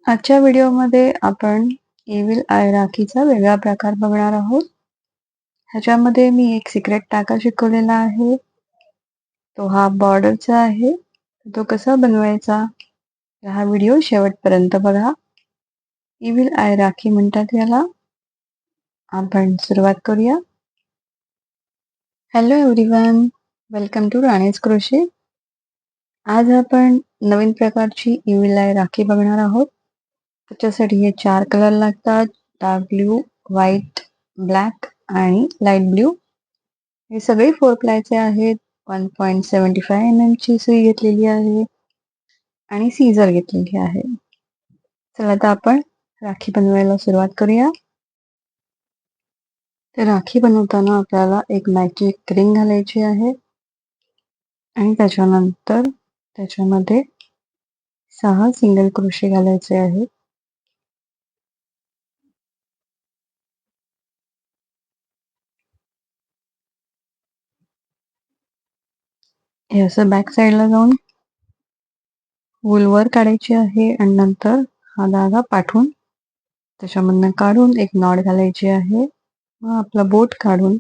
आजच्या व्हिडिओमध्ये आपण इव्हिल आय राखीचा वेगळा प्रकार बघणार आहोत. ह्याच्यामध्ये मी एक सिक्रेट टाका शिकवलेला आहे. तो हा बॉर्डरचा आहे. तो कसा बनवायचा हा व्हिडिओ शेवटपर्यंत बघा. इव्हिल आय राखी म्हणतात याला. आपण सुरुवात करूया. Hello everyone, welcome to Rani's crochet. आज आपण नवीन प्रकारची इव्हिल आय राखी बघणार आहोत. त्याच्यासाठी हे 4 कलर लागतात: डार्क ब्ल्यू, व्हाईट, ब्लॅक आणि लाईट ब्ल्यू. हे सगळे 4 प्लायचे आहेत. 1.75 mm ची सुई घेतलेली आहे आणि सीझर घेतलेली आहे. चला आता आपण राखी बनवायला सुरुवात करूया. तर राखी बनवताना आपल्याला एक मॅजिक रिंग घालायची आहे आणि त्याच्यानंतर त्याच्यामध्ये 6 सिंगल क्रोशे घालायचे आहेत. हे असं बॅक साईडला जाऊन वूल काढायची आहे आणि नंतर हा धागा पाठवून त्याच्यामधनं काढून एक नॉट घालायची आहे. मग आपला बोट काढून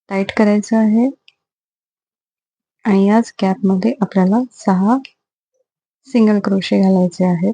टाईट करायचं आहे आणि याच गॅपमध्ये आपल्याला 6 सिंगल क्रोशे घालायचे आहेत.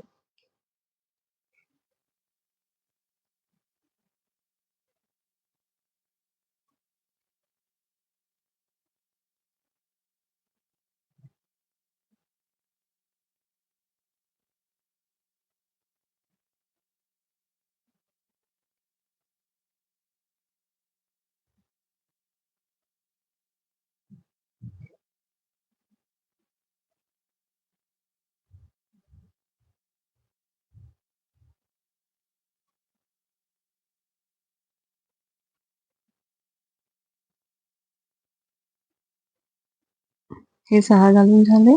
हे 6 घालून झाले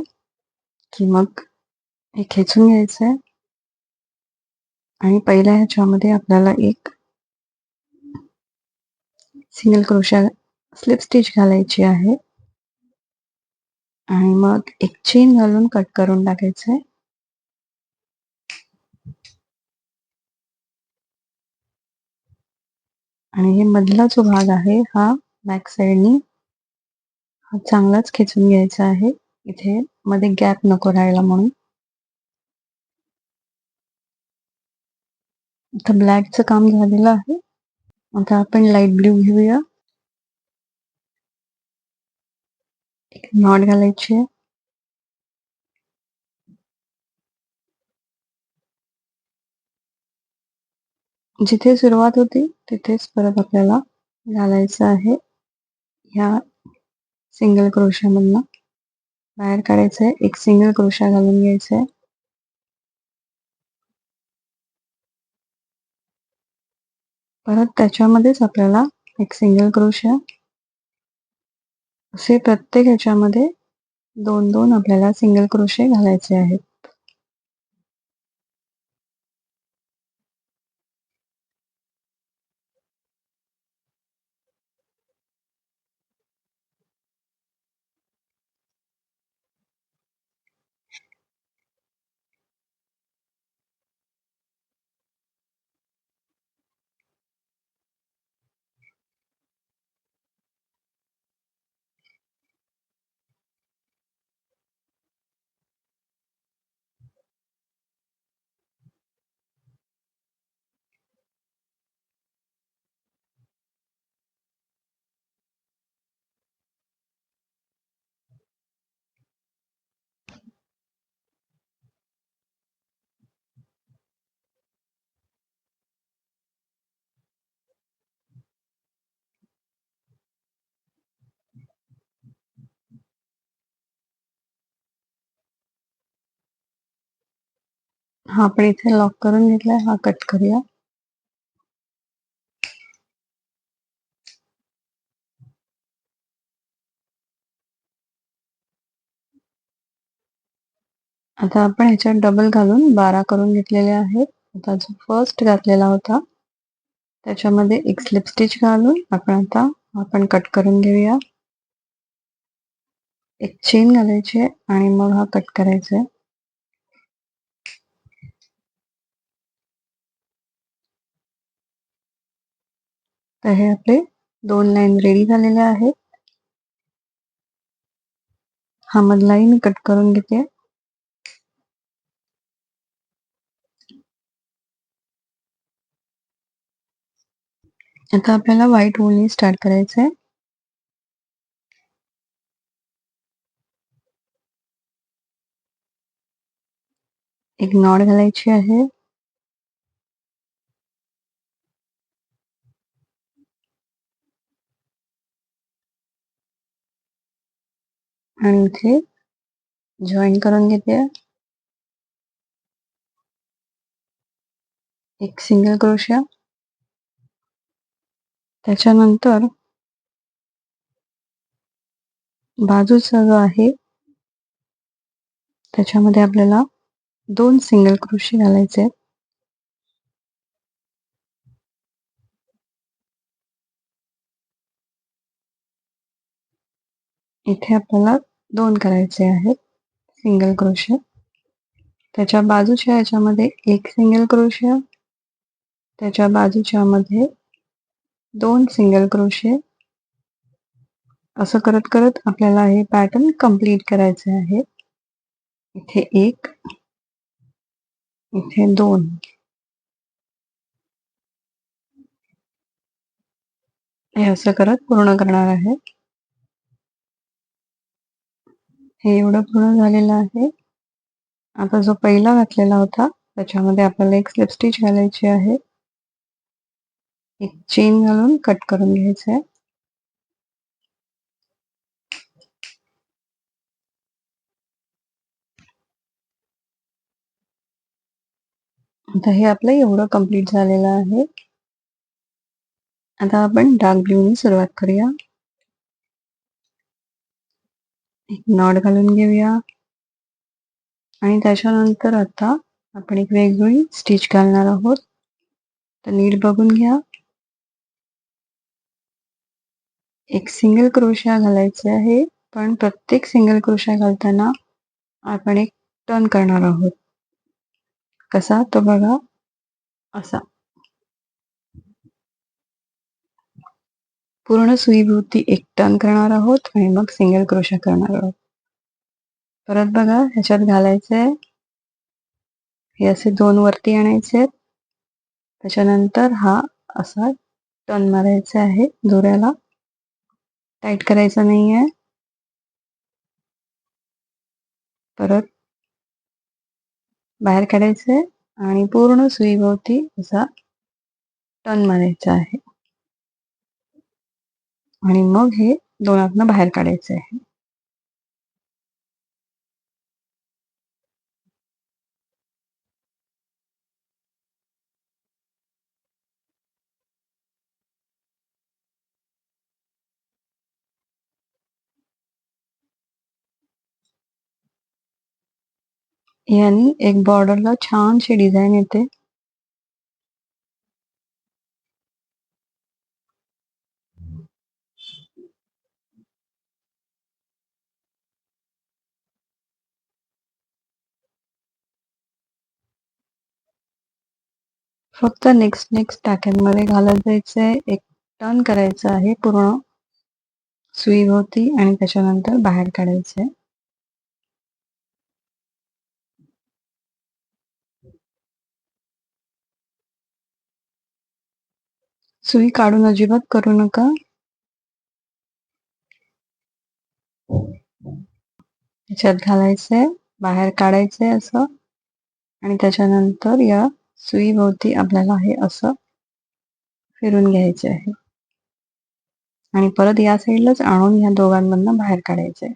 की मग हे खेचून घ्यायचंय आणि पहिल्या ह्याच्यामध्ये आपल्याला एक सिंगल क्रोशा स्लिप स्टिच घालायची आहे आणि मग एक चेन घालून कट करून टाकायचंय. आणि हे मधला जो भाग आहे हा बॅक साईडनी हा चांगलाच खेचून घ्यायचा आहे. इथे मध्ये गॅप नको राहायला म्हणून. इथं ब्लॅकचं काम झालेलं आहे. आता आपण लाईट ब्ल्यू घेऊया. एक नॉट घालायची आहे. जिथे सुरुवात होती तिथेच परत आपल्याला घालायचं आहे. ह्या सिंगल क्रोशामधनं बाहेर काढायचंय. एक सिंगल क्रोशा घालून घ्यायचंय. परत त्याच्यामध्येच आपल्याला एक सिंगल क्रोशा, असे प्रत्येक ह्याच्यामध्ये 2-2 आपल्याला सिंगल क्रोशे घालायचे आहेत. हा आपण इथे लॉक करून घेतलाय. हा कट करूया. आता आपण ह्याच्यात डबल घालून 12 करून घेतलेले आहेत. आता जो फर्स्ट घातलेला होता त्याच्यामध्ये एक स्लिप स्टिच घालून आपण कट करून घेऊया. एक चेन घालायची आहे आणि मग हा कट करायचा आहे. तर हे आपले 2 लाईन रेडी झालेले आहेत. हा मधलाही मी कट करून घेते. आता आपल्याला व्हाईट वूलनी स्टार्ट करायचं आहे. एक नॉट घालायची आहे. आणि इथे जॉईन करून घेते. एक सिंगल क्रोशिया. त्याच्यानंतर बाजूचा जो आहे त्याच्यामध्ये आपल्याला 2 सिंगल क्रोशे घालायचे आहेत. इथे आपल्याला 2 करायचे आहेत सिंगल क्रोशे. त्याच्या बाजूच्या ह्याच्यामध्ये एक सिंगल क्रोशे, त्याच्या बाजूच्या मध्ये 2 सिंगल क्रोशे. असं करत करत आपल्याला हे पॅटर्न कंप्लीट करायचे आहे. इथे 1, इथे 2. हे असं करत पूर्ण करणार आहे. हे एवढं पूर्ण झालेलं आहे. आता जो पहिला घातलेला होता त्याच्यामध्ये आपल्याला एक स्लिप स्टिच घालायची आहे. एक चेन घालून कट करून घ्यायचं आहे. आता हे आपलं एवढं कंप्लीट झालेलं आहे. आता आपण डार्क ब्ल्यूनी सुरुवात करूया. एक नॉट घालून घेऊया आणि त्याच्यानंतर आता आपण एक वेगळी स्टिच घालणार आहोत. तर नीट बघून घ्या. एक सिंगल क्रोशा घालायचे आहे, पण प्रत्येक सिंगल क्रोशा घालताना आपण एक टर्न करणार आहोत. कसा तो बघा. असा पूर्ण सुईभोवती एक टर्न करणार आहोत आणि मग सिंगल क्रोशा करणार आहोत. परत बघा ह्याच्यात घालायचंय. हे असे 2 वरती आणायचे आहेत. त्याच्यानंतर हा असा टर्न मारायचा आहे. दोऱ्याला टाईट करायचा नाहीये. परत बाहेर काढायचंय आणि पूर्ण सुईभोवती असा टर्न मारायचा आहे आणि मग हे दोनातनं बाहेर काढायचं आहे. यानी एक बॉर्डरला छानशी डिझाईन येते. फक्त नेक्स्ट टाक्यांमध्ये घालत जायचंय. एक टर्न करायचं आहे पूर्ण सुईभोवती आणि त्याच्यानंतर बाहेर काढायचंय. सुई काढून अजिबात करू नका. ह्याच्यात घालायचंय, बाहेर काढायचंय असं आणि त्याच्यानंतर या सुईभोवती आपल्याला हे असं फिरून घ्यायचे आहे आणि परत या साईडलाच आणून ह्या दोघांमधनं बाहेर काढायचंय.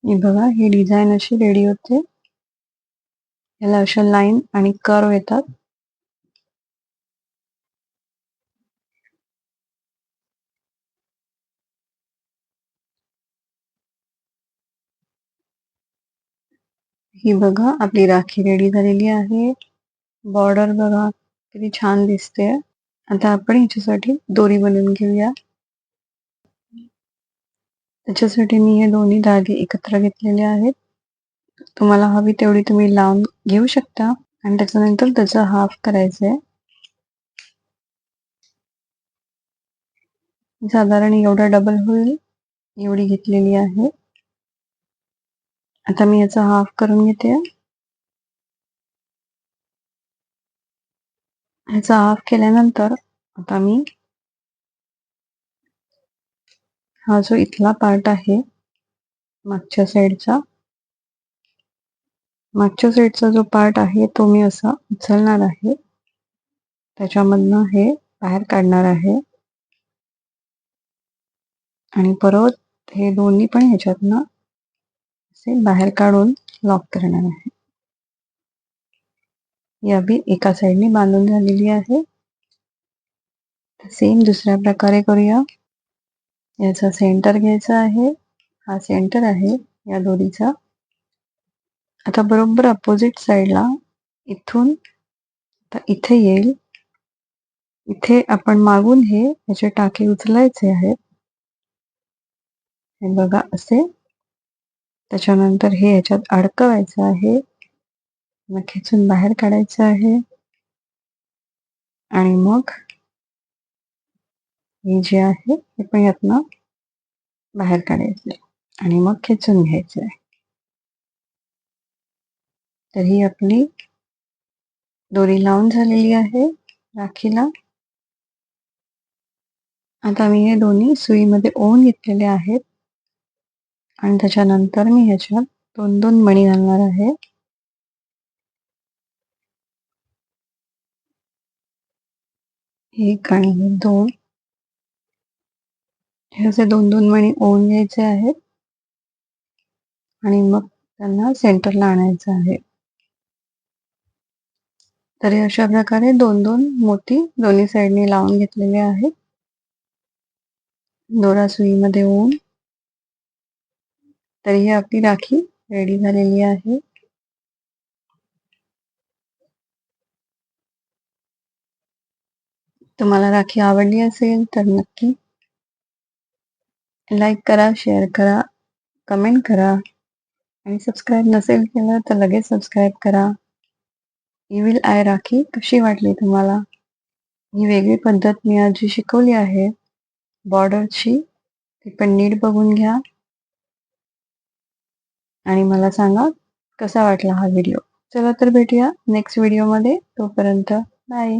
हे बघा ही डिझाईन अशी रेडी होते. याला अशा लाईन आणि कर्व येतात. ही बघा आपली राखी रेडी झालेली आहे. बॉर्डर बघा किती छान दिसते. आता आपण याच्यासाठी दोरी बनवून घेऊया. त्याच्यासाठी मी हे दोन्ही धागे एकत्र घेतलेले आहेत. तुम्हाला हवी तेवढी तुम्ही लावून घेऊ शकता आणि त्याच्यानंतर त्याचा हाफ करायचंय. साधारण एवढा डबल होईल एवढी घेतलेली आहे. आता मी याचा हाफ करून घेते. ह्याचा हाफ केल्यानंतर आता मी हा जो इथला पार्ट आहे मागच्या साईडचा जो पार्ट आहे तो मी असा उचलणार आहे. त्याच्यामधनं हे बाहेर काढणार आहे आणि परत हे दोन्ही पण ह्याच्यातनं असे बाहेर काढून लॉक करणार आहे. या बी एका साईडने बांधून झालेली आहे. सेम दुसऱ्या प्रकारे करूया. याचा सेंटर घ्यायचा आहे. हा सेंटर आहे या दोरीचा. आता बरोबर अपोजिट साईडला इथून इथे येईल. इथे आपण मागून याचे टाके उचलायचे आहेत. हे बघा असे. त्याच्यानंतर हे ह्याच्यात अडकवायचं आहे. मग खेचून बाहेर काढायचं आहे आणि मग हे जे आहे हे पण यातनं बाहेर काढायचे आणि मग खेचून घ्यायचे आहे. तर ही आपली दोरी लावून झालेली आहे राखीला. आता मी हे दोन्ही सुईमध्ये ओवून घेतलेले आहेत आणि त्याच्यानंतर मी ह्याच्यात 2-2 मणी घालणार आहे. एक आणि 2 हे असे 2-2 मणी ओवून घ्यायचे आहेत आणि मग त्यांना सेंटरला आणायचं आहे. तर हे अशा प्रकारे 2-2 मोती दोन्ही साईडने लावून घेतलेले आहेत. दोरा सुईमध्ये ओवून. तर ही आपली राखी रेडी झालेली आहे. तुम्हाला राखी आवडली असेल तर नक्की लाईक करा, शेअर करा, कमेंट करा आणि सबस्क्राईब नसेल केलं तर लगेच सबस्क्राईब करा. इविल आय राखी कशी वाटली तुम्हाला? ही वेगळी पद्धत मी आज जी शिकवली आहे बॉर्डरची ती पण नीट बघून घ्या आणि मला सांगा कसा वाटला हा व्हिडिओ. चला तर भेटूया नेक्स्ट व्हिडिओमध्ये. तोपर्यंत बाय.